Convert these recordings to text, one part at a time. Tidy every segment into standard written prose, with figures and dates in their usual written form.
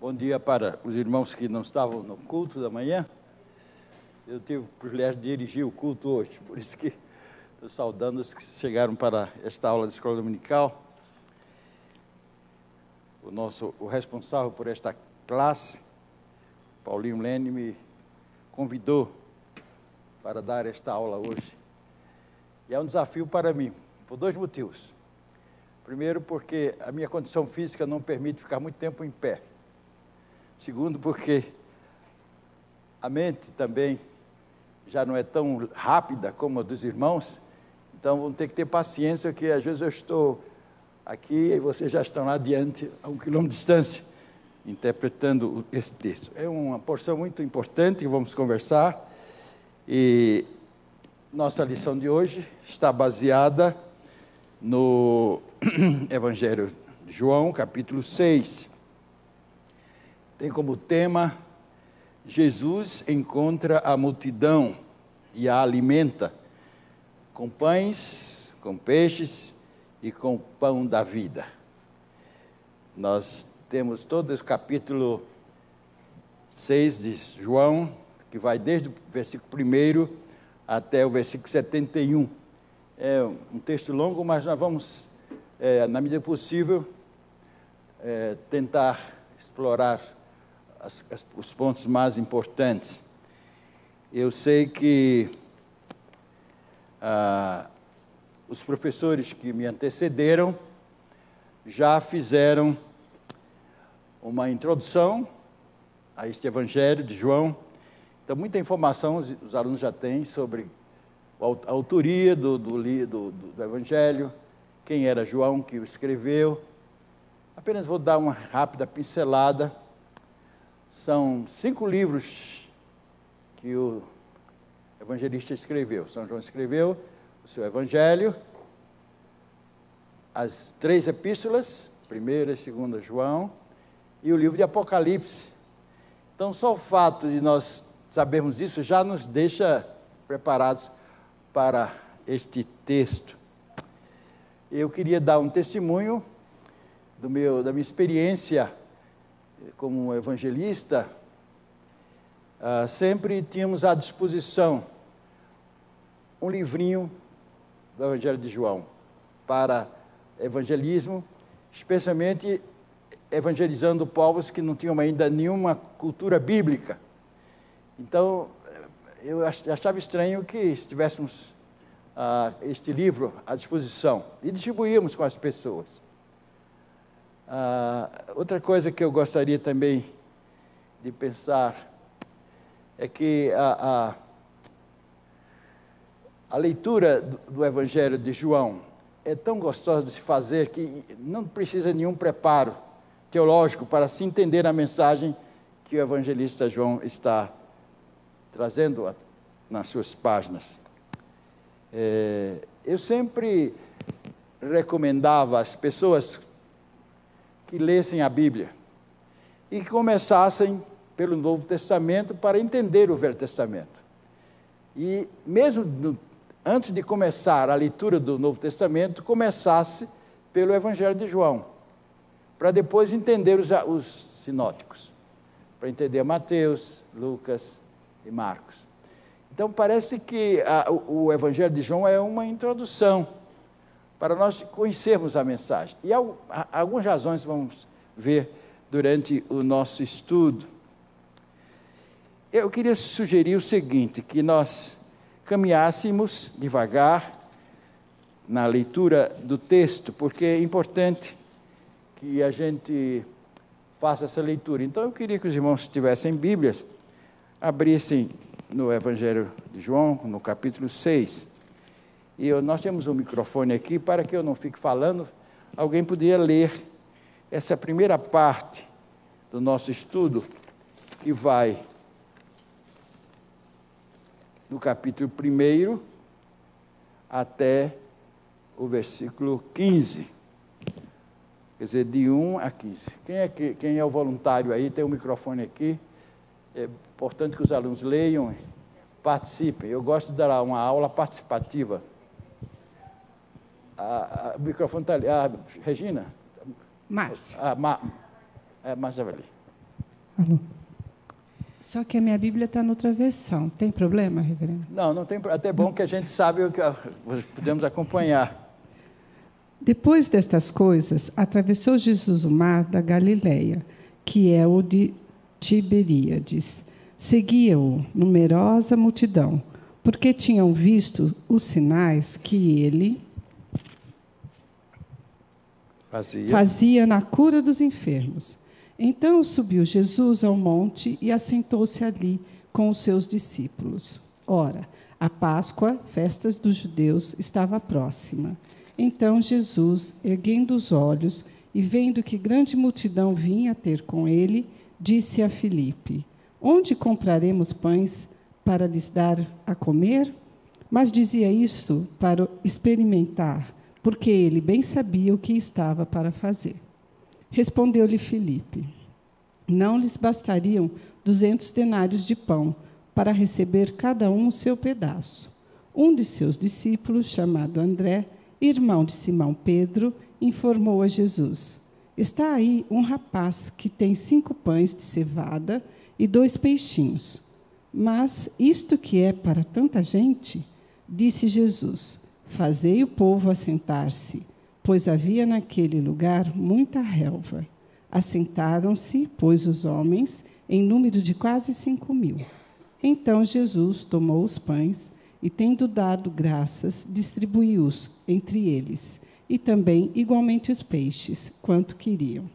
Bom dia para os irmãos que não estavam no culto da manhã. Eu tive o privilégio de dirigir o culto hoje, por isso que estou saudando os que chegaram para esta aula de escola dominical. O responsável por esta classe, Paulinho Lene, me convidou para dar esta aula hoje. E é um desafio para mim, por dois motivos. Primeiro, porque a minha condição física não permite ficar muito tempo em pé. Segundo, porque a mente também já não é tão rápida como a dos irmãos, então vão ter que ter paciência, que às vezes eu estou aqui e vocês já estão lá adiante, a 1 quilômetro de distância, interpretando esse texto. É uma porção muito importante que vamos conversar, e nossa lição de hoje está baseada no Evangelho de João, capítulo 6. Tem como tema: Jesus encontra a multidão e a alimenta com pães, com peixes e com o pão da vida. Nós temos todo esse capítulo 6 de João, que vai desde o versículo 1 até o versículo 71. É um texto longo, mas nós vamos, na medida possível, tentar explorar os pontos mais importantes. Eu sei que os professores que me antecederam já fizeram uma introdução a este Evangelho de João. Então, muita informação os alunos já têm sobre a autoria do Evangelho, quem era João que o escreveu. Apenas vou dar uma rápida pincelada. São 5 livros que o evangelista escreveu. São João escreveu o seu Evangelho, as 3 epístolas, 1ª e 2ª João, e o livro de Apocalipse. Então, só o fato de nós sabermos isso já nos deixa preparados para este texto. Eu queria dar um testemunho da minha experiência como evangelista. Sempre tínhamos à disposição um livrinho do Evangelho de João para evangelismo, especialmente evangelizando povos que não tinham ainda nenhuma cultura bíblica. Então, eu achava estranho que estivéssemos este livro à disposição e distribuímos com as pessoas. Outra coisa que eu gostaria também de pensar é que a leitura do Evangelho de João é tão gostosa de se fazer que não precisa de nenhum preparo teológico para se entender a mensagem que o evangelista João está trazendo nas suas páginas. Eu sempre recomendava às pessoas que lessem a Bíblia e que começassem pelo Novo Testamento para entender o Velho Testamento. E mesmo antes de começar a leitura do Novo Testamento, começasse pelo Evangelho de João, para depois entender os sinóticos, para entender Mateus, Lucas e Marcos. Então, parece que o Evangelho de João é uma introdução para nós conhecermos a mensagem. E algumas razões vamos ver durante o nosso estudo. Eu queria sugerir o seguinte, que nós caminhássemos devagar na leitura do texto, porque é importante que a gente faça essa leitura. Então, eu queria que os irmãos que tivessem Bíblias abrissem no Evangelho de João, no capítulo 6. E nós temos um microfone aqui, para que eu não fique falando, alguém poderia ler essa primeira parte do nosso estudo, que vai do capítulo 1 até o versículo 15. Quer dizer, de 1 a 15. Quem é o voluntário aí? Tem um microfone aqui. É importante que os alunos leiam, participem. Eu gosto de dar uma aula participativa. O microfone está ali. Regina? Márcia. Márcia vai ali. Alô. Só que a minha Bíblia está noutra versão. Tem problema, reverendo? Não, não tem. Até bom que a gente sabe o que podemos acompanhar. Depois destas coisas, atravessou Jesus o mar da Galileia, que é o de Tiberíades. Seguia-o numerosa multidão, porque tinham visto os sinais que ele fazia na cura dos enfermos. Então subiu Jesus ao monte e assentou-se ali com os seus discípulos. Ora, a Páscoa, festa dos judeus, estava próxima. Então Jesus, erguendo os olhos e vendo que grande multidão vinha ter com ele, disse a Filipe: Onde compraremos pães para lhes dar a comer? Mas dizia isso para experimentar, porque ele bem sabia o que estava para fazer. Respondeu-lhe Filipe: Não lhes bastariam 200 denários de pão para receber cada um o seu pedaço. Um de seus discípulos, chamado André, irmão de Simão Pedro, informou a Jesus: Está aí um rapaz que tem 5 pães de cevada e 2 peixinhos. Mas isto que é para tanta gente? Disse Jesus: Fazei o povo assentar-se, pois havia naquele lugar muita relva. Assentaram-se, pois, os homens, em número de quase 5.000. Então Jesus tomou os pães e, tendo dado graças, distribuiu-os entre eles, e também igualmente os peixes, quanto queriam.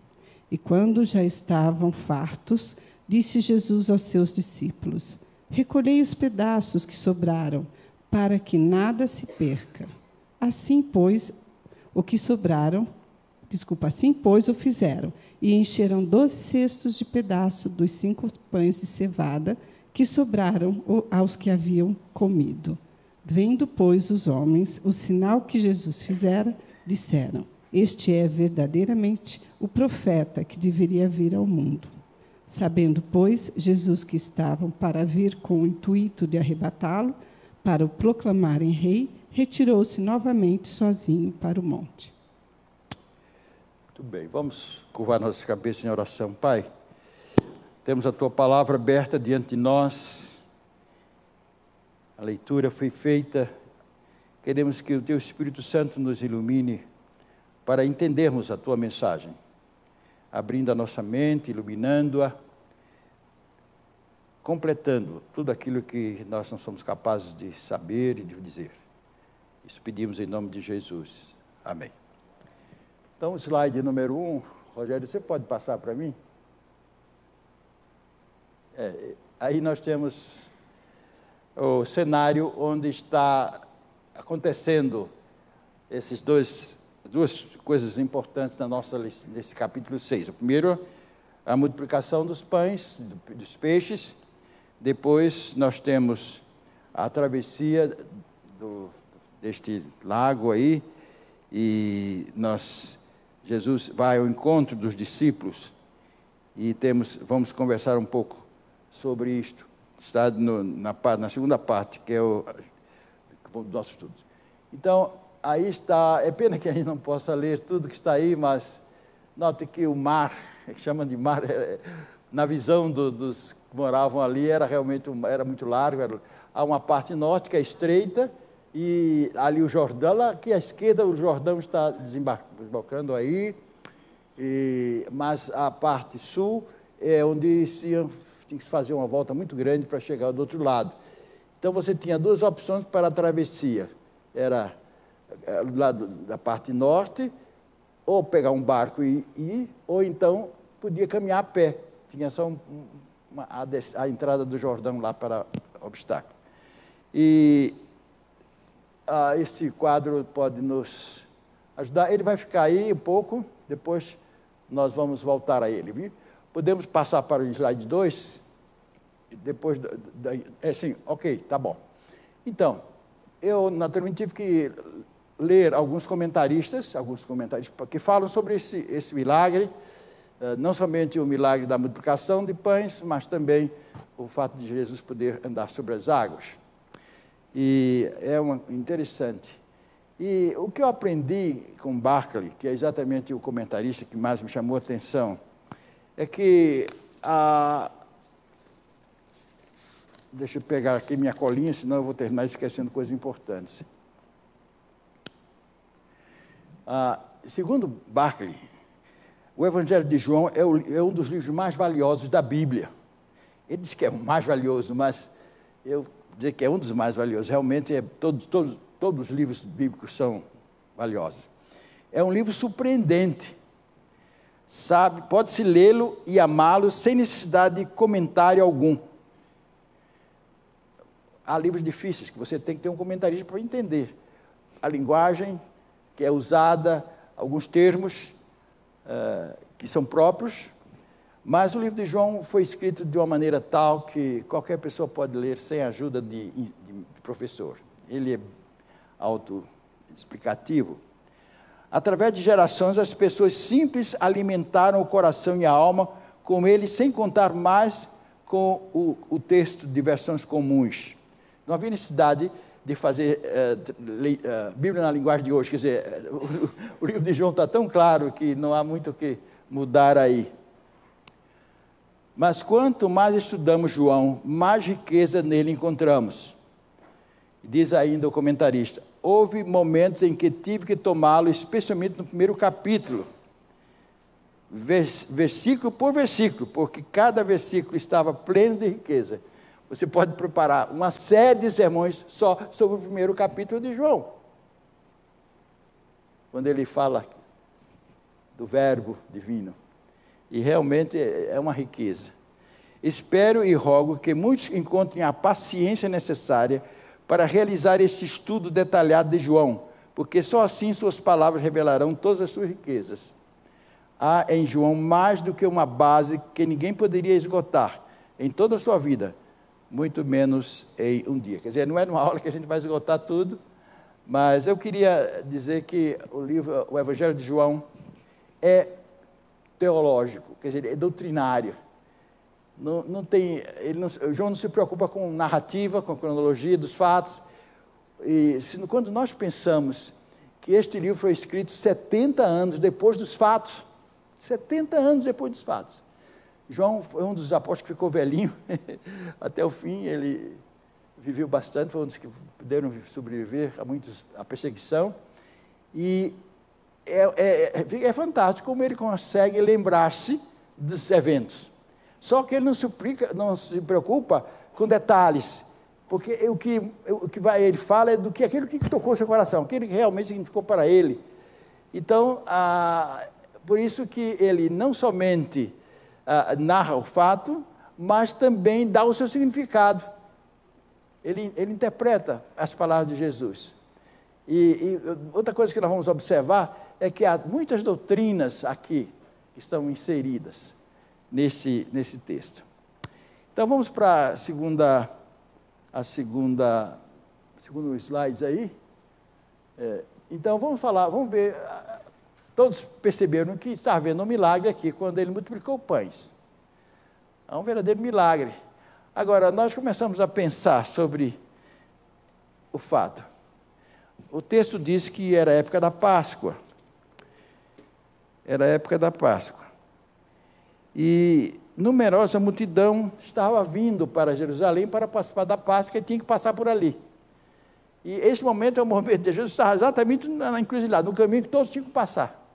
E quando já estavam fartos, disse Jesus aos seus discípulos: Recolhei os pedaços que sobraram, para que nada se perca. Assim, pois, o fizeram, e encheram 12 cestos de pedaço dos 5 pães de cevada que sobraram aos que haviam comido. Vendo, pois, os homens o sinal que Jesus fizera, disseram: Este é verdadeiramente o profeta que deveria vir ao mundo. Sabendo, pois, Jesus que estavam para vir com o intuito de arrebatá-lo, para o proclamarem rei, retirou-se novamente sozinho para o monte. Muito bem, vamos curvar nossa cabeça em oração. Pai, temos a Tua palavra aberta diante de nós, a leitura foi feita, queremos que o Teu Espírito Santo nos ilumine para entendermos a Tua mensagem, abrindo a nossa mente, iluminando-a, completando tudo aquilo que nós não somos capazes de saber e de dizer. Isso pedimos em nome de Jesus. Amém. Então, o slide número 1, Rogério, você pode passar para mim? Aí nós temos o cenário onde está acontecendo esses duas coisas importantes nesse capítulo 6. O primeiro, a multiplicação dos pães, dos peixes. Depois nós temos a travessia deste lago aí, e Jesus vai ao encontro dos discípulos, e vamos conversar um pouco sobre isto. Está na segunda parte, que é o nosso estudo. Então, aí está, é pena que a gente não possa ler tudo que está aí, mas note que o mar, que chamam de mar, na visão dos que moravam ali, era muito largo. Há uma parte norte que é estreita, e ali o Jordão, lá aqui à esquerda o Jordão está desembocando aí, mas a parte sul é onde tinha que se fazer uma volta muito grande para chegar do outro lado. Então você tinha 2 opções para a travessia, era do lado da parte norte, ou pegar um barco e ir, ou então podia caminhar a pé, tinha só a entrada do Jordão lá para obstáculo. E esse quadro pode nos ajudar, ele vai ficar aí um pouco, depois nós vamos voltar a ele, viu? Podemos passar para o slide 2, depois, sim, ok, tá bom. Então, eu naturalmente tive que ler alguns comentaristas que falam sobre esse milagre, não somente o milagre da multiplicação de pães, mas também o fato de Jesus poder andar sobre as águas. E é interessante. E o que eu aprendi com Barclay, que é exatamente o comentarista que mais me chamou a atenção, é que Deixa eu pegar aqui minha colinha, senão eu vou terminar esquecendo coisas importantes. Segundo Barclay, o Evangelho de João é um dos livros mais valiosos da Bíblia. Ele diz que é o mais valioso, mas eu dizer que é um dos mais valiosos. Realmente, todos os livros bíblicos são valiosos. É um livro surpreendente. Pode-se lê-lo e amá-lo sem necessidade de comentário algum. Há livros difíceis que você tem que ter um comentarista para entender a linguagem que é usada, alguns termos que são próprios, mas o livro de João foi escrito de uma maneira tal que qualquer pessoa pode ler sem a ajuda de professor. Ele é autoexplicativo. Através de gerações, as pessoas simples alimentaram o coração e a alma com ele, sem contar mais com o texto de versões comuns. Não havia necessidade de fazer Bíblia na linguagem de hoje. Quer dizer, o livro de João está tão claro que não há muito o que mudar aí. Mas quanto mais estudamos João, mais riqueza nele encontramos. Diz ainda o comentarista: houve momentos em que tive que tomá-lo, especialmente no primeiro capítulo, versículo por versículo, porque cada versículo estava pleno de riqueza. Você pode preparar uma série de sermões só sobre o primeiro capítulo de João. Quando ele fala do verbo divino. E realmente é uma riqueza. Espero e rogo que muitos encontrem a paciência necessária para realizar este estudo detalhado de João, porque só assim suas palavras revelarão todas as suas riquezas. Há em João mais do que uma base que ninguém poderia esgotar em toda a sua vida, muito menos em um dia. Quer dizer, não é numa aula que a gente vai esgotar tudo, mas eu queria dizer que o Evangelho de João é teológico, quer dizer, é doutrinário. João não se preocupa com narrativa, com cronologia dos fatos. Quando nós pensamos que este livro foi escrito 70 anos depois dos fatos, 70 anos depois dos fatos. João foi um dos apóstolos que ficou velhinho, até o fim ele viveu bastante, foi um dos que puderam sobreviver à perseguição, e é fantástico como ele consegue lembrar-se dos eventos, só que ele não se preocupa com detalhes, porque ele fala é aquilo que tocou seu coração, aquilo que realmente significou para ele. Então, por isso que ele não somente narra o fato, mas também dá o seu significado. Ele interpreta as palavras de Jesus. E outra coisa que nós vamos observar é que há muitas doutrinas aqui que estão inseridas nesse texto. Então vamos para segundo slides aí. Então vamos ver. Todos perceberam que está havendo um milagre aqui, quando ele multiplicou pães. É um verdadeiro milagre. Agora, nós começamos a pensar sobre o fato. O texto diz que era a época da Páscoa. Era a época da Páscoa. E numerosa multidão estava vindo para Jerusalém para participar da Páscoa e tinha que passar por ali. E esse momento é o momento de Jesus estava exatamente na encruzilhada, no caminho que todos tinham que passar.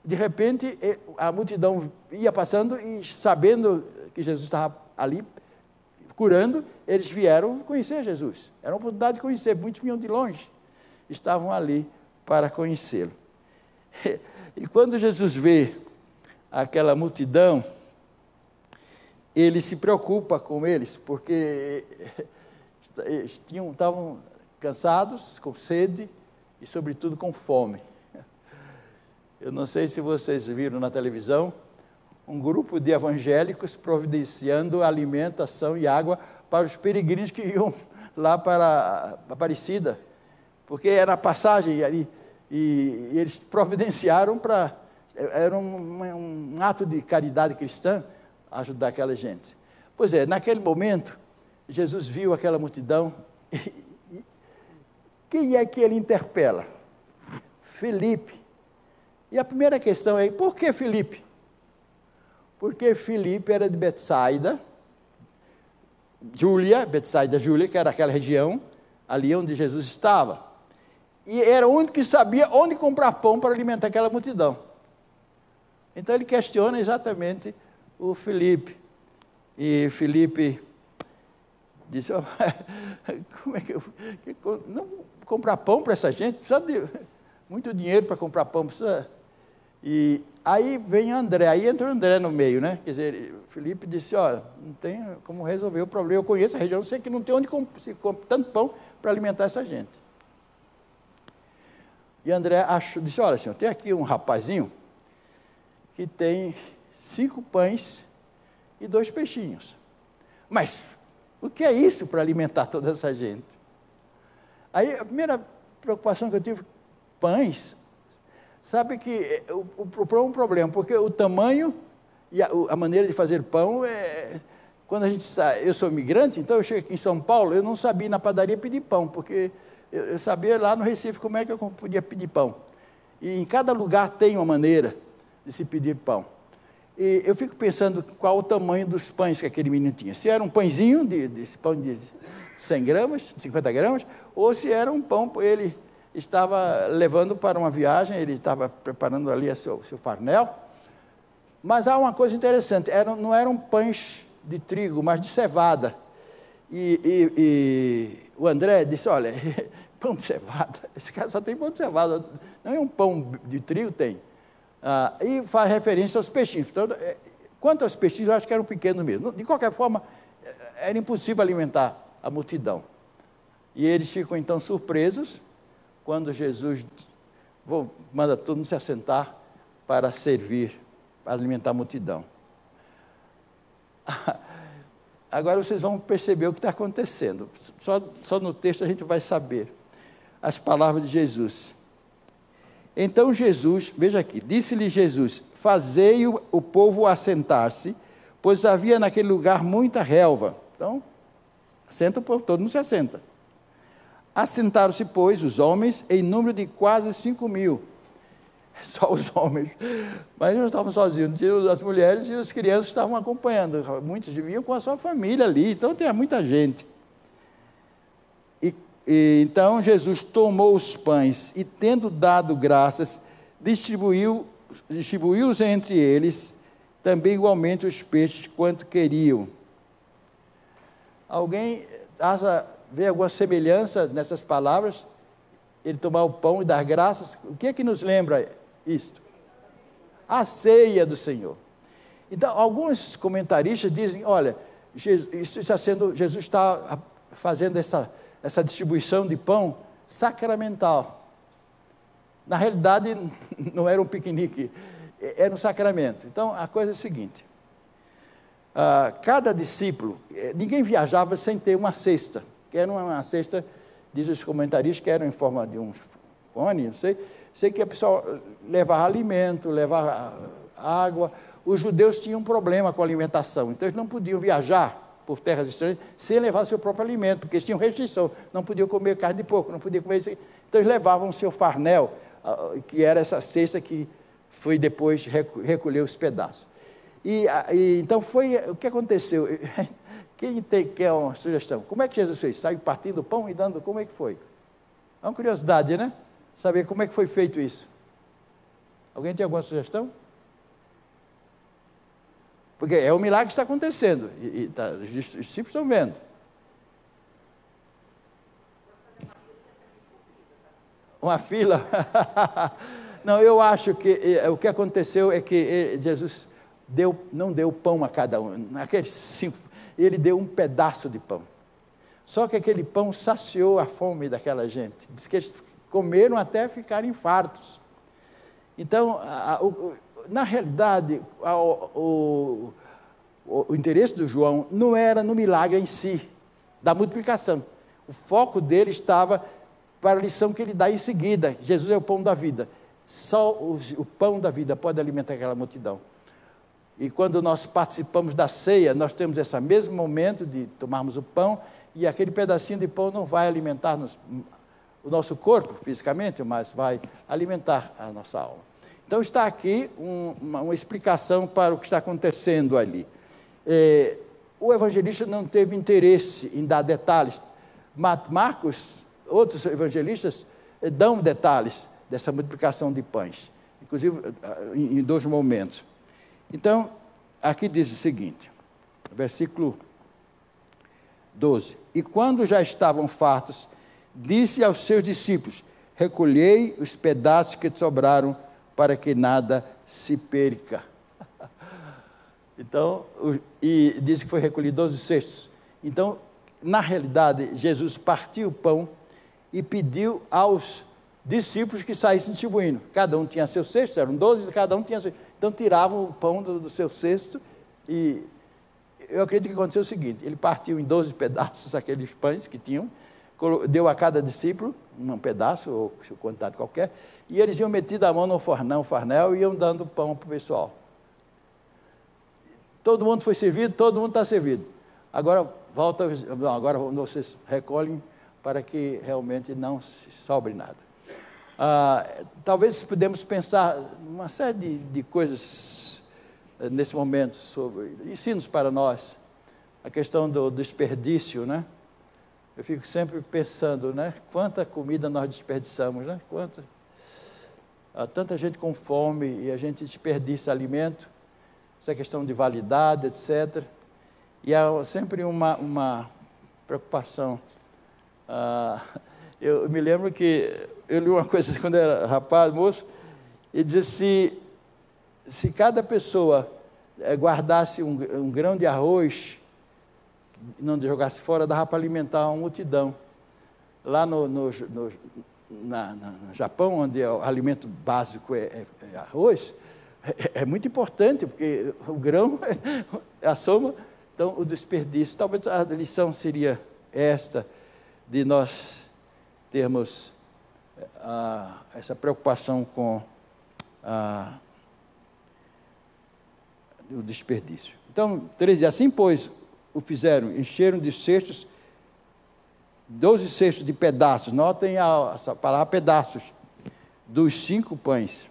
De repente, a multidão ia passando e, sabendo que Jesus estava ali curando, eles vieram conhecer Jesus. Era uma oportunidade de conhecer, muitos vinham de longe, estavam ali para conhecê-lo. E quando Jesus vê aquela multidão, ele se preocupa com eles, porque estavam cansados, com sede e, sobretudo, com fome. Eu não sei se vocês viram na televisão, um grupo de evangélicos providenciando alimentação e água para os peregrinos que iam lá para Aparecida, porque era a passagem ali, e eles providenciaram era um ato de caridade cristã, ajudar aquela gente. Pois é, naquele momento, Jesus viu aquela multidão, e quem é que ele interpela? Filipe. E a primeira questão é, por que Filipe? porque Filipe era de Betsaida, Betsaida, Júlia, que era aquela região ali onde Jesus estava. E era o único que sabia onde comprar pão para alimentar aquela multidão. Então ele questiona exatamente o Filipe. E Filipe disse, oh, como é que eu não comprar pão para essa gente? Precisa de muito dinheiro para comprar pão, precisa. E aí vem André, aí entra o André no meio, né? Quer dizer, Filipe disse, olha, não tem como resolver o problema, eu conheço a região, eu sei que não tem onde se compra tanto pão para alimentar essa gente. E André disse, olha, senhor, tem aqui um rapazinho que tem 5 pães e 2 peixinhos. Mas o que é isso para alimentar toda essa gente? Aí a primeira preocupação que eu tive, pães, sabe que é um problema, porque o tamanho e a maneira de fazer pão, quando a gente sai, eu sou imigrante, então eu chego aqui em São Paulo, eu não sabia ir na padaria pedir pão, porque eu sabia lá no Recife como é que eu podia pedir pão. E em cada lugar tem uma maneira de se pedir pão. E eu fico pensando qual o tamanho dos pães que aquele menino tinha. Se era um pãezinho, desse pão de 100 gramas, 50 gramas, ou se era um pão, ele estava levando para uma viagem, ele estava preparando ali o seu farnel. Mas há uma coisa interessante, não eram pães de trigo, mas de cevada. E o André disse, olha, pão de cevada, esse cara só tem pão de cevada, não é um pão de trigo, tem. E faz referência aos peixinhos. Então, quanto aos peixinhos, eu acho que eram pequenos mesmo. De qualquer forma, era impossível alimentar a multidão. E eles ficam então surpresos quando Jesus manda todo mundo se assentar para servir, para alimentar a multidão. Agora vocês vão perceber o que está acontecendo. Só no texto a gente vai saber as palavras de Jesus. Então Jesus, veja aqui, disse-lhe Jesus, fazei o povo assentar-se, pois havia naquele lugar muita relva. Então, assenta o povo, todo mundo se assenta. Assentaram-se, pois, os homens, em número de quase 5.000. Só os homens. Mas não estavam sozinhos, as mulheres e as crianças estavam acompanhando. Muitos vinham com a sua família ali, então tinha muita gente. Então Jesus tomou os pães e, tendo dado graças, distribuiu-os entre eles, também igualmente os peixes, quanto queriam. Alguém vê alguma semelhança nessas palavras? Ele tomar o pão e dar graças, o que é que nos lembra isto? A ceia do Senhor. Então, alguns comentaristas dizem, olha, Jesus está fazendo essa distribuição de pão sacramental. Na realidade, não era um piquenique, era um sacramento. Então, a coisa é a seguinte, cada discípulo, ninguém viajava sem ter uma cesta, que era uma cesta, diz os comentaristas, que era em forma de um cone, não sei que a pessoa levava alimento, levava água. Os judeus tinham um problema com a alimentação, então eles não podiam viajar por terras estranhas sem levar seu próprio alimento, porque eles tinham restrição, não podiam comer carne de porco, não podiam comer isso. Então eles levavam o seu farnel, que era essa cesta que foi depois recolher os pedaços. Então foi o que aconteceu. Quem quer uma sugestão? Como é que Jesus fez? Saiu partindo o pão e dando, como é que foi? É uma curiosidade, né? Saber como é que foi feito isso. Alguém tem alguma sugestão? Porque é um milagre que está acontecendo, os discípulos estão vendo. Uma fila? Não, eu acho que o que aconteceu é que Jesus não deu pão a cada um, naqueles 5, ele deu um pedaço de pão. Só que aquele pão saciou a fome daquela gente. Diz que eles comeram até ficarem fartos. Então, na realidade, o interesse do João não era no milagre em si, da multiplicação. O foco dele estava para a lição que ele dá em seguida. Jesus é o pão da vida. Só o pão da vida pode alimentar aquela multidão. E quando nós participamos da ceia, nós temos esse mesmo momento de tomarmos o pão, e aquele pedacinho de pão não vai alimentar o nosso corpo fisicamente, mas vai alimentar a nossa alma. Então está aqui uma explicação para o que está acontecendo ali. O evangelista não teve interesse em dar detalhes. Marcos, outros evangelistas, dão detalhes dessa multiplicação de pães, inclusive em 2 momentos. Então, aqui diz o seguinte, versículo 12: E quando já estavam fartos, disse aos seus discípulos: recolhei os pedaços que sobraram, para que nada se perca. Então, e diz que foi recolhido 12 cestos. Então, na realidade, Jesus partiu o pão e pediu aos discípulos que saíssem distribuindo. Cada um tinha seu cesto, eram 12, cada um tinha seu. Então, tiravam o pão do seu cesto e eu acredito que aconteceu o seguinte: ele partiu em 12 pedaços aqueles pães que tinham, deu a cada discípulo um pedaço, ou quantidade qualquer, e eles iam metido a mão no farnel e iam dando pão para o pessoal. Todo mundo foi servido, todo mundo está servido. Agora, agora vocês recolhem para que realmente não sobre nada. Talvez podemos pensar uma série de coisas nesse momento, sobre ensinos para nós, a questão do desperdício, né? Eu fico sempre pensando, né? Quanta comida nós desperdiçamos, né? Tanta gente com fome e a gente desperdiça alimento, essa questão de validade, etc. E há sempre uma preocupação. Eu me lembro que eu li uma coisa quando eu era rapaz, moço, e dizia se cada pessoa guardasse um grão de arroz, não jogasse fora, dava para alimentar uma multidão. Lá no Japão, onde o alimento básico é arroz, é muito importante, porque o grão é a soma, então o desperdício. Talvez a lição seria esta, de nós termos essa preocupação com o desperdício. Então, 13, assim, pois, o fizeram, encheram de cestos, 12 cestos de pedaços, notem essa palavra pedaços, dos 5 pães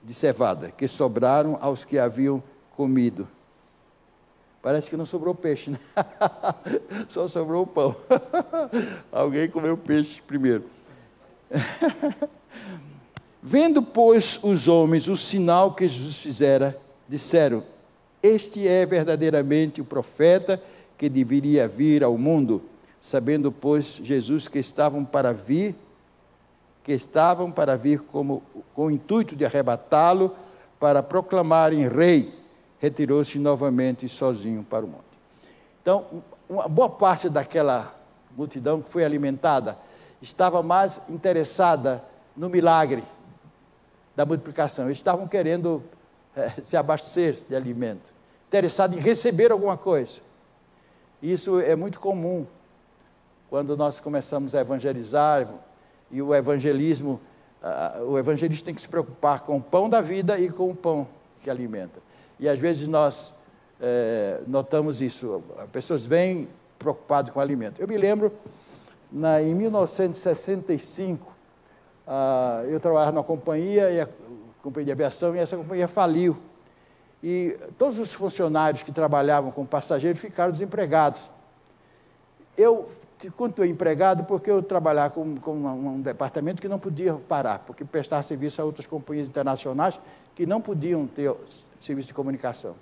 de cevada, que sobraram aos que haviam comido. Parece que não sobrou peixe, né? Só sobrou o pão. Alguém comeu peixe primeiro. Vendo, pois, os homens o sinal que Jesus fizera, disseram: este é verdadeiramente o profeta que deveria vir ao mundo. Sabendo, pois, Jesus que estavam para vir com o intuito de arrebatá-lo para proclamarem rei, retirou-se novamente sozinho para o monte. Então, uma boa parte daquela multidão que foi alimentada estava mais interessada no milagre da multiplicação. Eles estavam querendo se abastecer de alimento, interessado em receber alguma coisa. Isso é muito comum quando nós começamos a evangelizar, e o evangelista tem que se preocupar com o pão da vida e com o pão que alimenta. E às vezes nós notamos isso, as pessoas vêm preocupadas com o alimento. Eu me lembro, em 1965, eu trabalhava numa companhia de aviação, e essa companhia faliu. E todos os funcionários que trabalhavam com passageiros ficaram desempregados. Eu continuei empregado porque eu trabalhava com um departamento que não podia parar, porque prestava serviço a outras companhias internacionais que não podiam ter serviço de comunicação.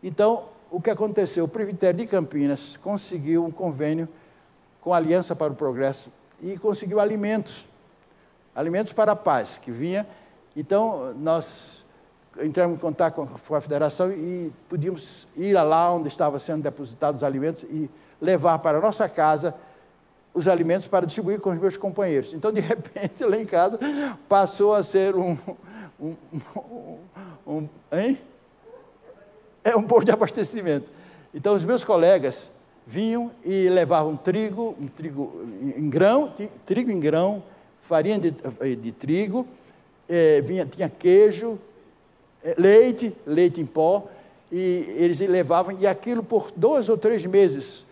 Então, o que aconteceu? O Presbitério de Campinas conseguiu um convênio com a Aliança para o Progresso e conseguiu alimentos para a paz, que vinha. Então, nós entramos em contato com a federação e podíamos ir lá onde estavam sendo depositados os alimentos e levar para a nossa casa os alimentos para distribuir com os meus companheiros. Então, de repente, lá em casa, passou a ser um posto de abastecimento. Então, os meus colegas vinham e levavam trigo em grão, farinha de trigo, tinha queijo, leite em pó, e eles levavam, e aquilo por 2 ou 3 meses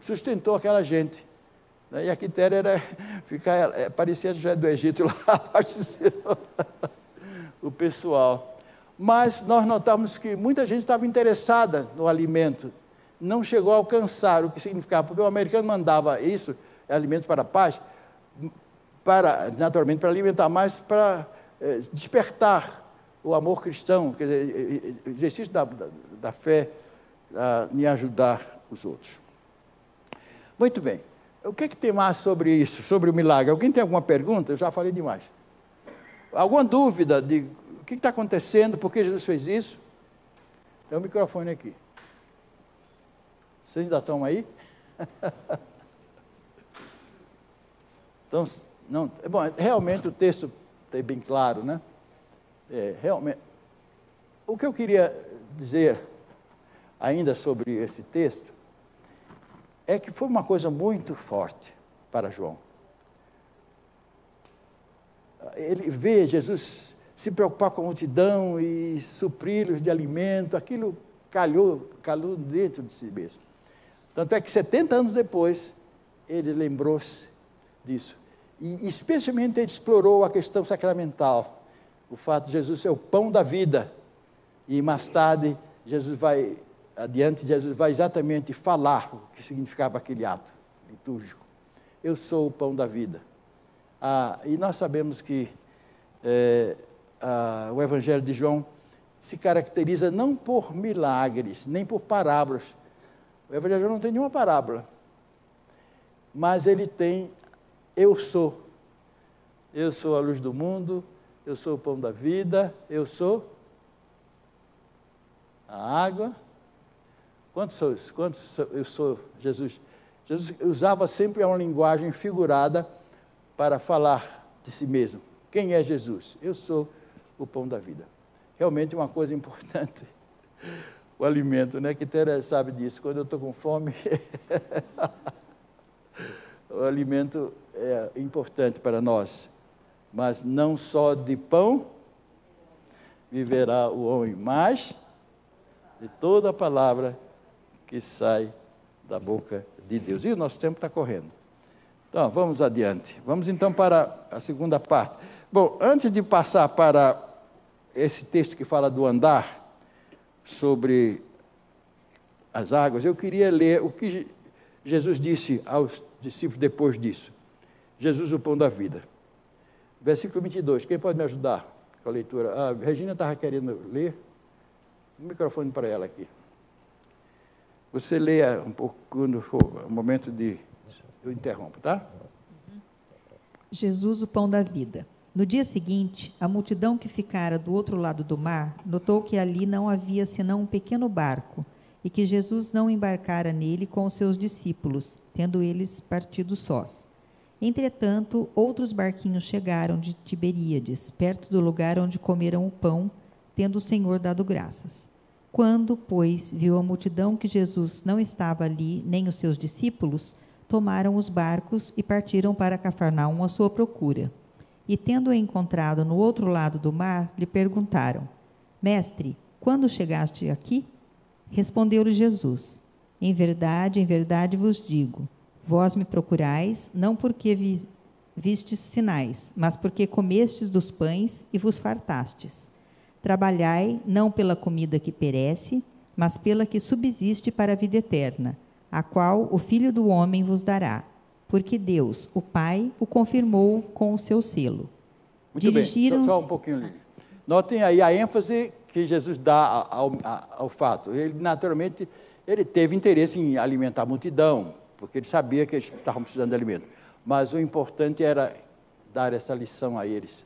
sustentou aquela gente, E a Quitéria parecia já do Egito lá, apareceu o pessoal. Mas nós notamos que muita gente estava interessada no alimento, não chegou a alcançar o que significava, porque o americano mandava isso, alimento para a paz, naturalmente para alimentar, mas para despertar o amor cristão, quer dizer, o exercício da fé em ajudar os outros. Muito bem. O que tem mais sobre isso, sobre o milagre? Alguém tem alguma pergunta? Eu já falei demais. Alguma dúvida de o que está acontecendo, por que Jesus fez isso? Tem um microfone aqui. Vocês ainda estão aí? Então, não, bom, realmente o texto está bem claro, né? Realmente. O que eu queria dizer ainda sobre esse texto é que foi uma coisa muito forte para João. Ele vê Jesus se preocupar com a multidão e supri-los de alimento, aquilo calhou dentro de si mesmo. Tanto é que 70 anos depois, ele lembrou-se disso. E especialmente ele explorou a questão sacramental, o fato de Jesus ser o pão da vida. E mais tarde, Jesus vai exatamente falar o que significava aquele ato litúrgico. Eu sou o pão da vida. E nós sabemos que o Evangelho de João se caracteriza não por milagres, nem por parábolas. O Evangelho de João não tem nenhuma parábola, mas ele tem eu sou a luz do mundo, eu sou o pão da vida, eu sou a água. Quantos eu sou Jesus? Jesus usava sempre uma linguagem figurada para falar de si mesmo. Quem é Jesus? Eu sou o pão da vida. Realmente uma coisa importante, o alimento, né? Que Tere sabe disso. Quando eu estou com fome, o alimento é importante para nós. Mas não só de pão viverá o homem, mas de toda a palavra que sai da boca de Deus. E o nosso tempo está correndo. Então, vamos adiante. Vamos então para a segunda parte. Bom, antes de passar para esse texto que fala do andar sobre as águas, eu queria ler o que Jesus disse aos discípulos depois disso. Jesus, o pão da vida. Versículo 22. Quem pode me ajudar com a leitura? A Regina estava querendo ler. O microfone para ela aqui. Você leia um pouco quando for o momento de... Eu interrompo, tá? Jesus, o pão da vida. No dia seguinte, a multidão que ficara do outro lado do mar notou que ali não havia senão um pequeno barco e que Jesus não embarcara nele com os seus discípulos, tendo eles partido sós. Entretanto, outros barquinhos chegaram de Tiberíades, perto do lugar onde comeram o pão, tendo o Senhor dado graças. Quando, pois, viu a multidão que Jesus não estava ali, nem os seus discípulos, tomaram os barcos e partiram para Cafarnaum à sua procura. E, tendo-o encontrado no outro lado do mar, lhe perguntaram: Mestre, quando chegaste aqui? Respondeu-lhe Jesus: em verdade vos digo, vós me procurais, não porque vistes sinais, mas porque comestes dos pães e vos fartastes. Trabalhai não pela comida que perece, mas pela que subsiste para a vida eterna, a qual o Filho do Homem vos dará, porque Deus, o Pai, o confirmou com o seu selo. Muito bem, só um pouquinho ali. Notem aí a ênfase que Jesus dá ao fato. Ele, naturalmente, ele teve interesse em alimentar a multidão, porque ele sabia que eles estavam precisando de alimento. Mas o importante era dar essa lição a eles,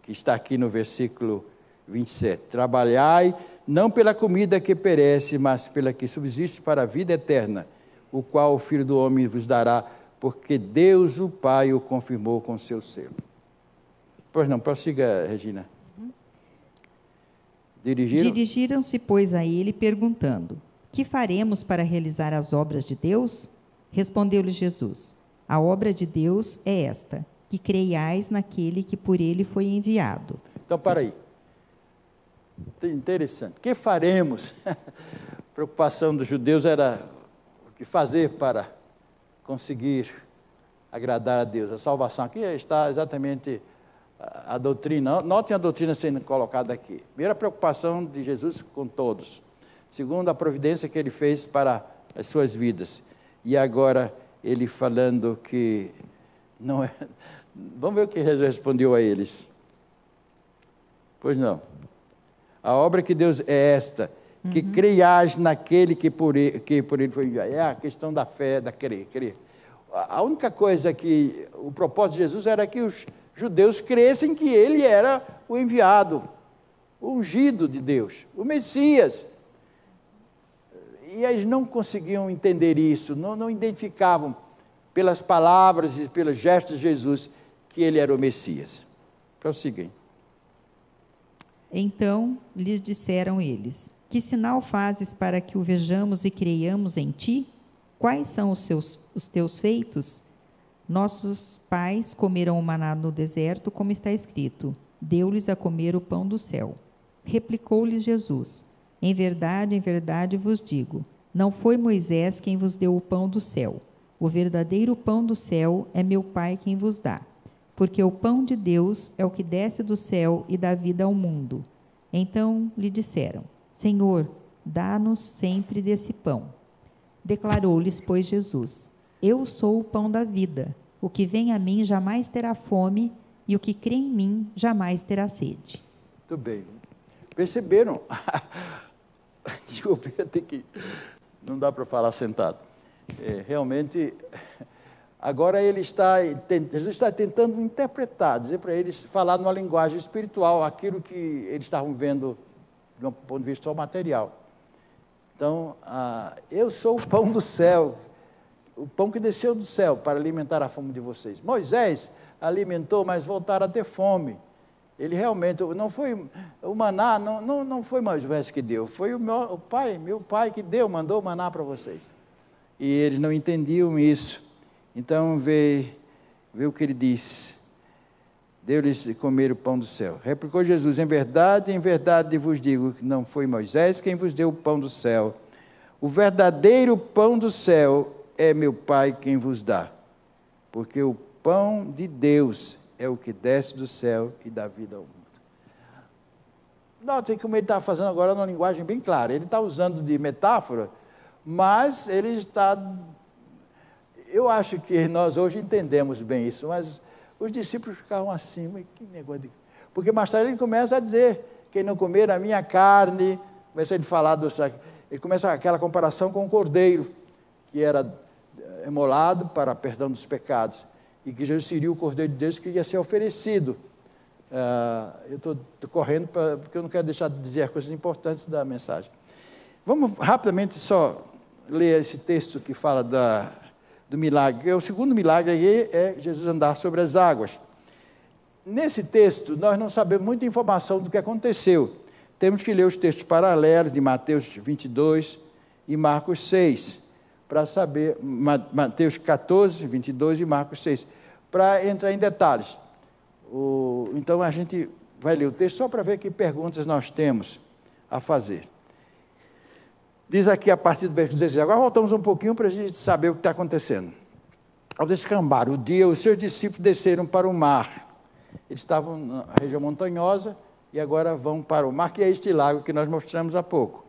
que está aqui no versículo 27. Trabalhai não pela comida que perece, mas pela que subsiste para a vida eterna, o qual o Filho do Homem vos dará, porque Deus, o Pai, o confirmou com seu selo. Pois não, prossiga, Regina. Dirigiram-se, pois, a ele, perguntando: que faremos para realizar as obras de Deus? Respondeu-lhe Jesus: a obra de Deus é esta, que creiais naquele que por ele foi enviado. Então, para aí. Interessante. O que faremos? A preocupação dos judeus era o que fazer para conseguir agradar a Deus. A salvação aqui está exatamente a doutrina. Notem a doutrina sendo colocada aqui. Primeira preocupação de Jesus com todos. Segundo, a providência que ele fez para as suas vidas. E agora ele falando que não é... Vamos ver o que Jesus respondeu a eles. Pois não. A obra que Deus é esta, que creiais naquele que por ele foi enviado. É a questão da fé, da crer. A única coisa que o propósito de Jesus era que os judeus crescem que ele era o enviado, o ungido de Deus, o Messias. E eles não conseguiam entender isso, não identificavam pelas palavras e pelos gestos de Jesus que ele era o Messias. Prosseguem. Então lhes disseram eles: que sinal fazes para que o vejamos e creiamos em ti? Quais são os teus feitos? Nossos pais comeram o maná no deserto, como está escrito: deu-lhes a comer o pão do céu. Replicou-lhes Jesus: em verdade vos digo, não foi Moisés quem vos deu o pão do céu. O verdadeiro pão do céu é meu Pai quem vos dá. Porque o pão de Deus é o que desce do céu e dá vida ao mundo. Então lhe disseram: Senhor, dá-nos sempre desse pão. Declarou-lhes, pois, Jesus: eu sou o pão da vida. O que vem a mim jamais terá fome, e o que crê em mim jamais terá sede. Muito bem. Perceberam? Desculpe, não dá para falar sentado. Realmente, agora Jesus está tentando interpretar, dizer para eles, falar numa linguagem espiritual, aquilo que eles estavam vendo de um ponto de vista só material. Então, eu sou o pão do céu, o pão que desceu do céu para alimentar a fome de vocês. Moisés alimentou, mas voltaram a ter fome. Ele realmente, não foi o maná, não foi Moisés que deu, foi meu pai que deu, mandou o maná para vocês. E eles não entendiam isso. Então, vê o que ele diz. Deu-lhes de comer o pão do céu. Replicou Jesus: em verdade vos digo que não foi Moisés quem vos deu o pão do céu. O verdadeiro pão do céu é meu Pai quem vos dá. Porque o pão de Deus é o que desce do céu e dá vida ao mundo. Notem como ele está fazendo agora uma linguagem bem clara. Ele está usando de metáfora, mas ele está... Eu acho que nós hoje entendemos bem isso, mas os discípulos ficavam assim, mas que negócio de... Porque mais tarde ele começa a dizer: quem não comer a minha carne, começa a falar ele começa aquela comparação com o cordeiro, que era emolado para perdão dos pecados, e que Jesus seria o cordeiro de Deus que ia ser oferecido. Eu estou correndo porque eu não quero deixar de dizer coisas importantes da mensagem. Vamos rapidamente só ler esse texto que fala do milagre. O segundo milagre aí é Jesus andar sobre as águas. Nesse texto, nós não sabemos muita informação do que aconteceu. Temos que ler os textos paralelos de Mateus 22 e Marcos 6, para saber, Mateus 14, 22 e Marcos 6, para entrar em detalhes. Então, a gente vai ler o texto só para ver que perguntas nós temos a fazer. Diz aqui a partir do versículo 16, agora voltamos um pouquinho para a gente saber o que está acontecendo. Ao descambar o dia, os seus discípulos desceram para o mar. Eles estavam na região montanhosa e agora vão para o mar, que é este lago que nós mostramos há pouco.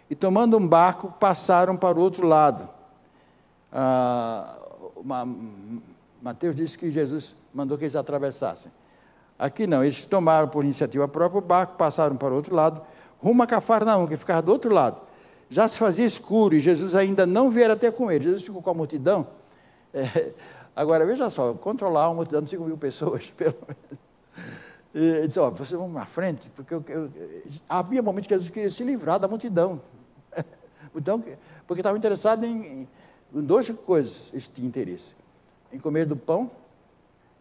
E tomando um barco, passaram para o outro lado. Mateus disse que Jesus mandou que eles atravessassem. Aqui não, eles tomaram por iniciativa própria o barco, passaram para o outro lado, rumo a Cafarnaum, que ficava do outro lado. Já se fazia escuro e Jesus ainda não viera até com eles. Jesus ficou com a multidão. Agora, veja só, controlar uma multidão de 5.000 pessoas, pelo menos. Ele disse: vocês vão na frente, porque havia momentos que Jesus queria se livrar da multidão. Então, porque estava interessado em duas coisas, esse tinha interesse: em comer do pão,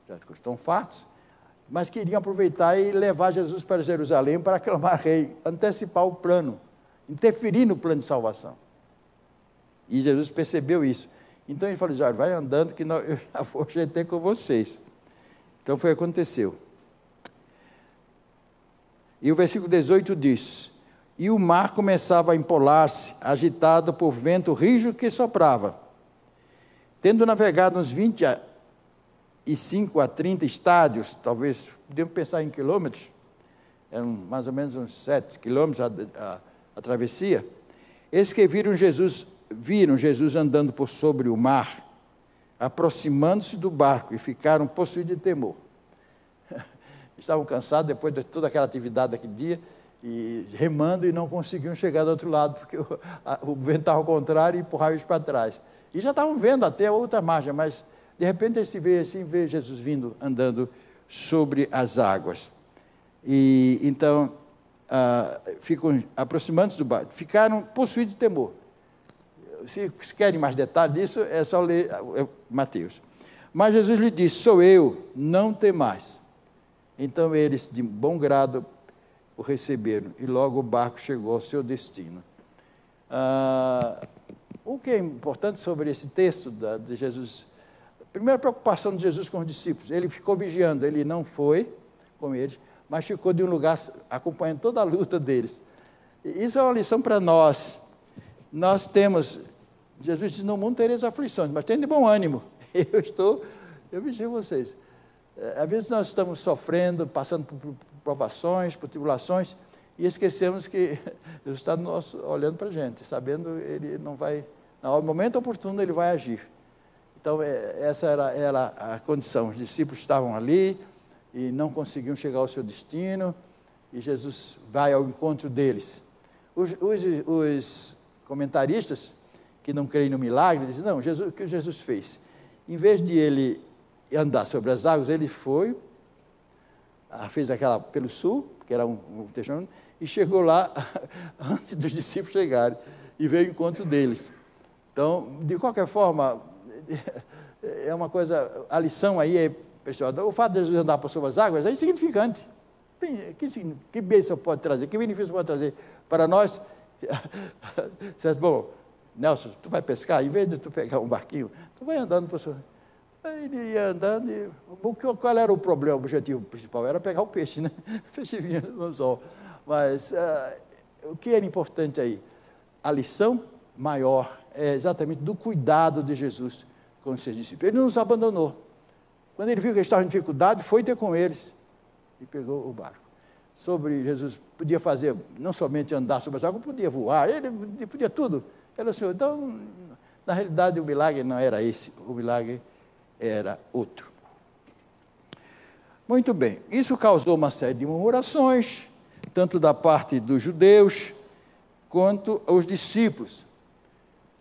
já que estão fartos, mas queriam aproveitar e levar Jesus para Jerusalém para aclamar rei, antecipar o plano, interferir no plano de salvação. E Jesus percebeu isso. Então ele falou: olha, vai andando que eu já vou ter com vocês. Então foi o que aconteceu. E o versículo 18 diz: e o mar começava a empolar-se, agitado por vento rijo que soprava. Tendo navegado uns 20 25 a 30 estádios, talvez, podemos pensar em quilômetros, eram mais ou menos uns 7 quilômetros a travessia. Eles que viram Jesus andando por sobre o mar, aproximando-se do barco, e ficaram possuídos de temor. Estavam cansados depois de toda aquela atividade daquele dia, e remando, e não conseguiam chegar do outro lado, porque o vento estava ao contrário e empurrava eles para trás. E já estavam vendo até a outra margem, mas de repente eles se vê assim, vê Jesus vindo, andando sobre as águas. E então, ficam aproximando-se do barco, ficaram possuídos de temor. Se querem mais detalhes disso, é só ler Mateus. Mas Jesus lhe disse: sou eu, não temais. Então eles, de bom grado, o receberam, e logo o barco chegou ao seu destino. O que é importante sobre esse texto de Jesus? A primeira preocupação de Jesus com os discípulos, ele ficou vigiando, ele não foi com eles, mas ficou de um lugar acompanhando toda a luta deles. Isso é uma lição para nós. Nós temos, Jesus diz: no mundo tereis aflições, mas tenham de bom ânimo. Eu vigio vocês. Às vezes nós estamos sofrendo, passando por provações, por tribulações, e esquecemos que Jesus está olhando para a gente, sabendo ele não vai, no momento oportuno ele vai agir. Então essa era a condição. Os discípulos estavam ali e não conseguiam chegar ao seu destino, e Jesus vai ao encontro deles. Os comentaristas que não creem no milagre dizem: não, o que Jesus fez? Em vez de ele andar sobre as águas, ele foi, fez aquela pelo sul, que era um testemunho, e chegou lá antes dos discípulos chegarem, e veio ao encontro deles. Então, de qualquer forma, é uma coisa, a lição aí pessoal, o fato de Jesus andar por sobre as águas é insignificante. Que bênção pode trazer, que benefício pode trazer para nós? Você diz: bom, Nelson, tu vai pescar, em vez de tu pegar um barquinho, tu vai andando por sobre. Ele ia andando e... Qual era o problema, o objetivo principal? Era pegar o peixe, né? O peixe vinha no sol. Mas o que era importante aí? A lição maior é exatamente do cuidado de Jesus com os seus discípulos. Ele não os abandonou. Quando ele viu que eles estavam em dificuldade, foi ter com eles e pegou o barco. Jesus podia fazer, não somente andar sobre as águas, podia voar, ele podia tudo. Era o Senhor. Então, na realidade, o milagre não era esse, o milagre era outro. Muito bem, isso causou uma série de murmurações, tanto da parte dos judeus, quanto os discípulos.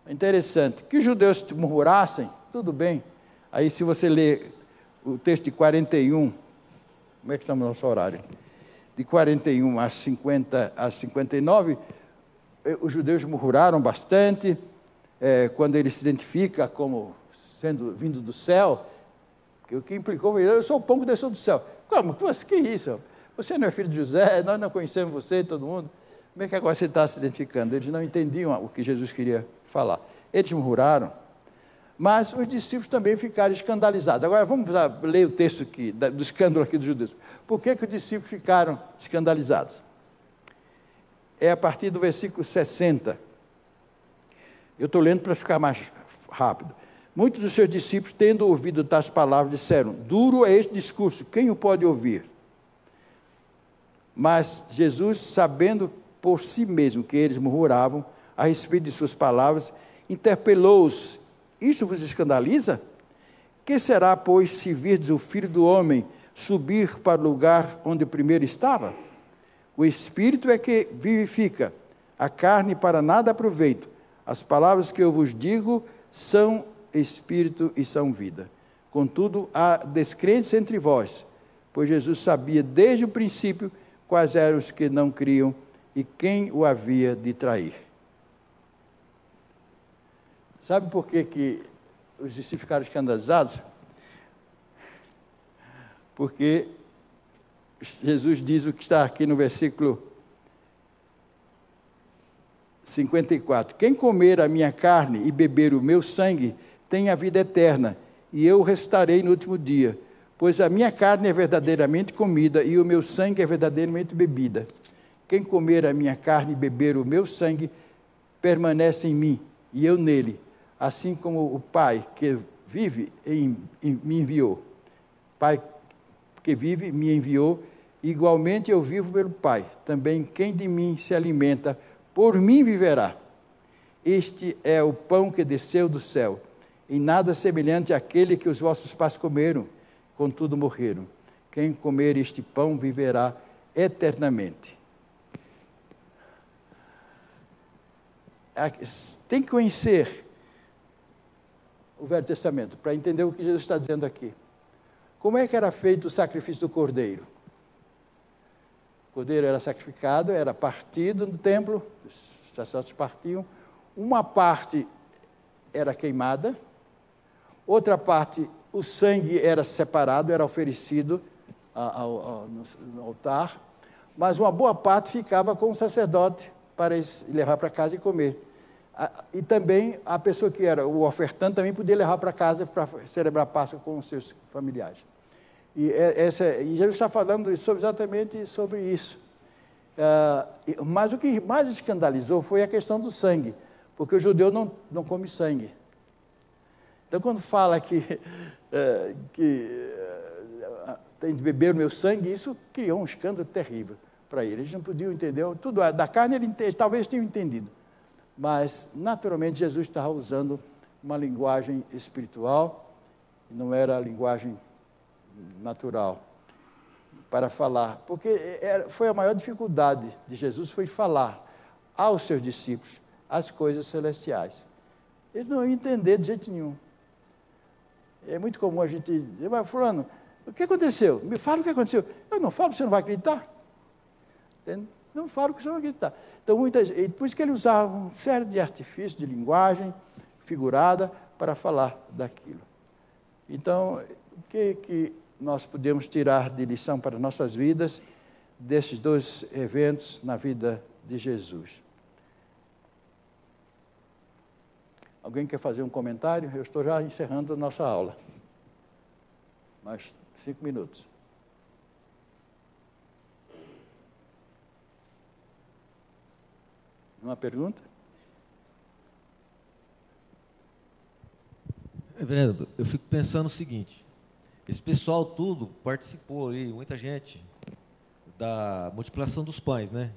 É interessante, que os judeus murmurassem, tudo bem. Aí, se você ler o texto de 41, como é que estamos no nosso horário? De 41 a 59, os judeus murmuraram bastante, quando ele se identifica como vindo do céu, o que implicou: eu sou o pão que desceu do céu. Como? Que isso? Você não é filho de José, nós não conhecemos você, todo mundo. Como é que agora você está se identificando? Eles não entendiam o que Jesus queria falar. Eles murmuraram, mas os discípulos também ficaram escandalizados. Agora vamos ler o texto aqui, do escândalo aqui dos judeus. Por que os discípulos ficaram escandalizados? É a partir do versículo 60. Eu estou lendo para ficar mais rápido. Muitos dos seus discípulos, tendo ouvido tais palavras, disseram: duro é este discurso, quem o pode ouvir? Mas Jesus, sabendo por si mesmo que eles murmuravam a respeito de suas palavras, interpelou-os: isto vos escandaliza? Que será, pois, se virdes o Filho do Homem subir para o lugar onde o primeiro estava? O Espírito é que vivifica, a carne para nada aproveita. As palavras que eu vos digo são Espírito e são vida. Contudo, há descrentes entre vós, pois Jesus sabia desde o princípio quais eram os que não criam e quem o havia de trair. Sabe por que os discípulos ficaram escandalizados? Porque Jesus diz o que está aqui no versículo 54. Quem comer a minha carne e beber o meu sangue tem a vida eterna, e eu o restarei no último dia, pois a minha carne é verdadeiramente comida e o meu sangue é verdadeiramente bebida. Quem comer a minha carne e beber o meu sangue permanece em mim e eu nele, assim como o Pai que vive me enviou. Pai que vive me enviou, igualmente eu vivo pelo Pai. Também quem de mim se alimenta, por mim viverá. Este é o pão que desceu do céu, e nada semelhante àquele que os vossos pais comeram, contudo morreram. Quem comer este pão viverá eternamente. Tem que conhecer o Velho Testamento para entender o que Jesus está dizendo aqui. Como é que era feito o sacrifício do cordeiro? O cordeiro era sacrificado, era partido no templo, os sacerdotes partiam. Uma parte era queimada, outra parte, o sangue era separado, era oferecido no altar, mas uma boa parte ficava com o sacerdote para levar para casa e comer. E também a pessoa que era o ofertante também podia levar para casa para celebrar a Páscoa com os seus familiares. E Jesus está falando exatamente sobre isso. Mas o que mais escandalizou foi a questão do sangue, porque o judeu não come sangue. Então, quando fala que tem de beber o meu sangue, isso criou um escândalo terrível para ele. Eles não podiam entender, tudo da carne ele talvez tenham entendido, mas naturalmente Jesus estava usando uma linguagem espiritual, não era a linguagem natural para falar, porque foi a maior dificuldade de Jesus, foi falar aos seus discípulos as coisas celestiais. Eles não iam entender de jeito nenhum. É muito comum a gente dizer, mas fulano, o que aconteceu? Me fala o que aconteceu. Eu não falo, você não vai acreditar. Entende? Não falo que você não vai acreditar. Então, por isso que ele usava uma série de artifícios de linguagem figurada para falar daquilo. Então, o que nós podemos tirar de lição para nossas vidas desses dois eventos na vida de Jesus? Alguém quer fazer um comentário? Eu estou já encerrando a nossa aula. Mais 5 minutos. Uma pergunta? Reverendo, eu fico pensando o seguinte, esse pessoal tudo participou aí, muita gente, da multiplicação dos pães, né?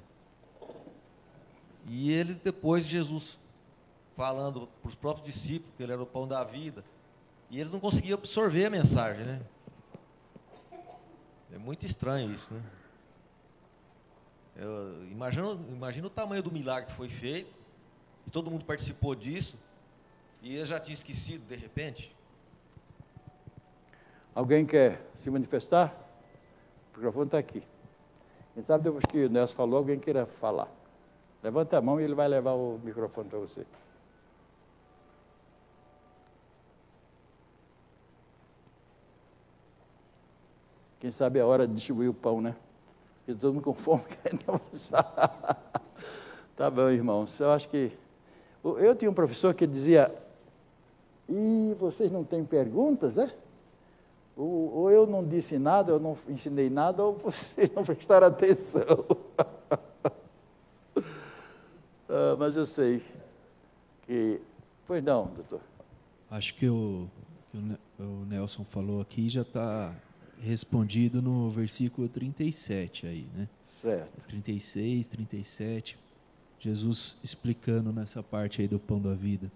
E eles depois, Jesus falando para os próprios discípulos que ele era o pão da vida, e eles não conseguiam absorver a mensagem, né? É muito estranho isso, né? Imagina o tamanho do milagre que foi feito, e todo mundo participou disso, e eles já tinham esquecido de repente. Alguém quer se manifestar? O microfone está aqui. Quem sabe depois que o Nelson falou, alguém queira falar. Levanta a mão e ele vai levar o microfone para você. Quem sabe é a hora de distribuir o pão, né? Porque todo mundo com fome querendo almoçar. Tá bom, irmãos. Eu acho que... Eu tinha um professor que dizia, e vocês não têm perguntas, é? Ou eu não disse nada, eu não ensinei nada, ou vocês não prestaram atenção. Mas eu sei que... Pois não, doutor. Acho que o Nelson falou aqui já está respondido no versículo 37 aí, né? Certo. 36, 37, Jesus explicando nessa parte aí do pão da vida.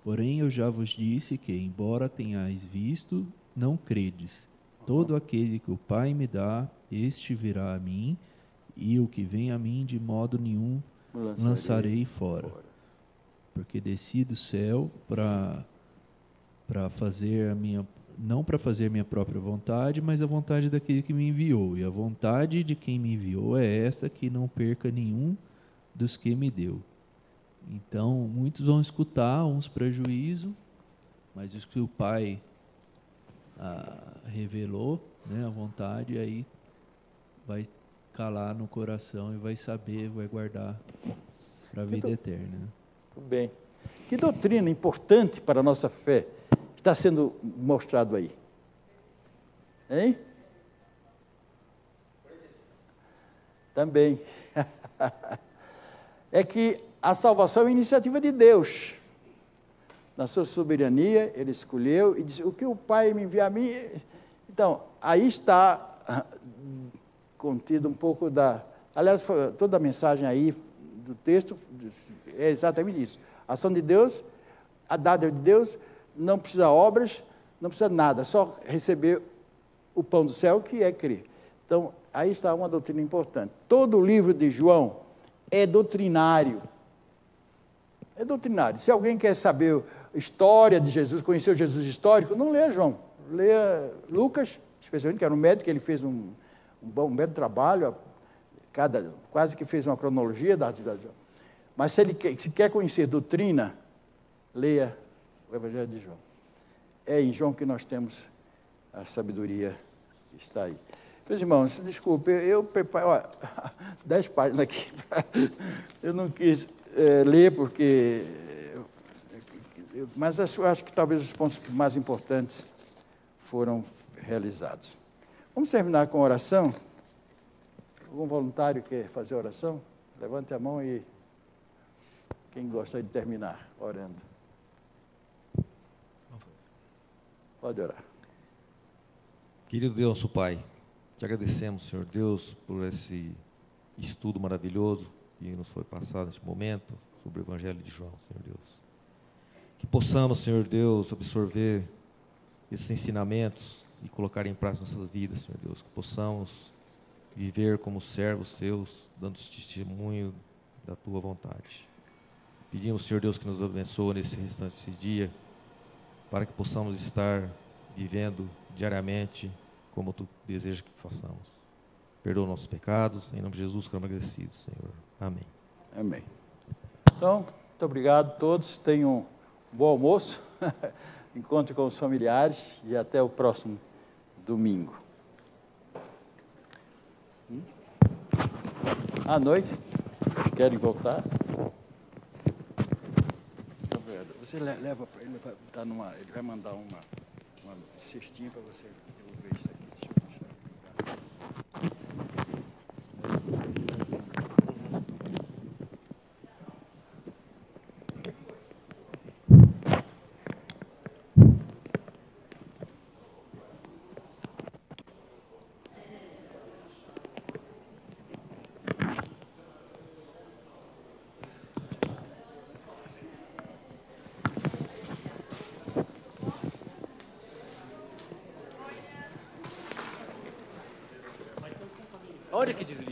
Porém, eu já vos disse que, embora tenhais visto, não credes. Todo aquele que o Pai me dá, este virá a mim, e o que vem a mim, de modo nenhum lançarei fora. Porque desci do céu para fazer a minha... não para fazer minha própria vontade, mas a vontade daquele que me enviou. E a vontade de quem me enviou é essa, que não perca nenhum dos que me deu. Então, muitos vão escutar, uns para juízo, mas os que o Pai revelou, né, a vontade, aí vai calar no coração e vai saber, vai guardar para a vida eterna. Tudo bem. Que doutrina importante para a nossa fé está sendo mostrado aí? Hein? Também. É que a salvação é iniciativa de Deus. Na sua soberania, Ele escolheu e disse, o que o Pai me envia a mim... Então, aí está contido um pouco da... Aliás, toda a mensagem aí do texto é exatamente isso. A ação de Deus, a dádiva de Deus, não precisa obras, não precisa nada, só receber o pão do céu, que é crer. Então, aí está uma doutrina importante. Todo o livro de João é doutrinário. É doutrinário. Se alguém quer saber a história de Jesus, conhecer o Jesus histórico, não leia João. Leia Lucas, especialmente, que era um médico, ele fez um belo trabalho, quase que fez uma cronologia da atividade de João. Mas se quer conhecer doutrina, leia o Evangelho de João. É em João que nós temos a sabedoria que está aí. Meus irmãos, desculpe, eu preparo 10 páginas aqui. Eu não quis ler porque... mas eu acho que talvez os pontos mais importantes foram realizados. Vamos terminar com oração? Algum voluntário quer fazer oração? Levante a mão e quem gosta de terminar orando. Pode orar. Querido Deus, nosso Pai, te agradecemos, Senhor Deus, por esse estudo maravilhoso que nos foi passado neste momento sobre o Evangelho de João, Senhor Deus. Que possamos, Senhor Deus, absorver esses ensinamentos e colocar em prática nossas vidas, Senhor Deus. Que possamos viver como servos teus, dando testemunho da tua vontade. Pedimos, Senhor Deus, que nos abençoe nesse restante desse dia, para que possamos estar vivendo diariamente como tu desejas que façamos. Perdoa nossos pecados, em nome de Jesus, que agradecidos, Senhor. Amém. Amém. Então, muito obrigado a todos, tenham um bom almoço, encontre com os familiares e até o próximo domingo. À noite, querem voltar? Você leva para ele, ele vai mandar uma cestinha para você devolver isso aqui. Deixa eu mostrar. Olha que desvio.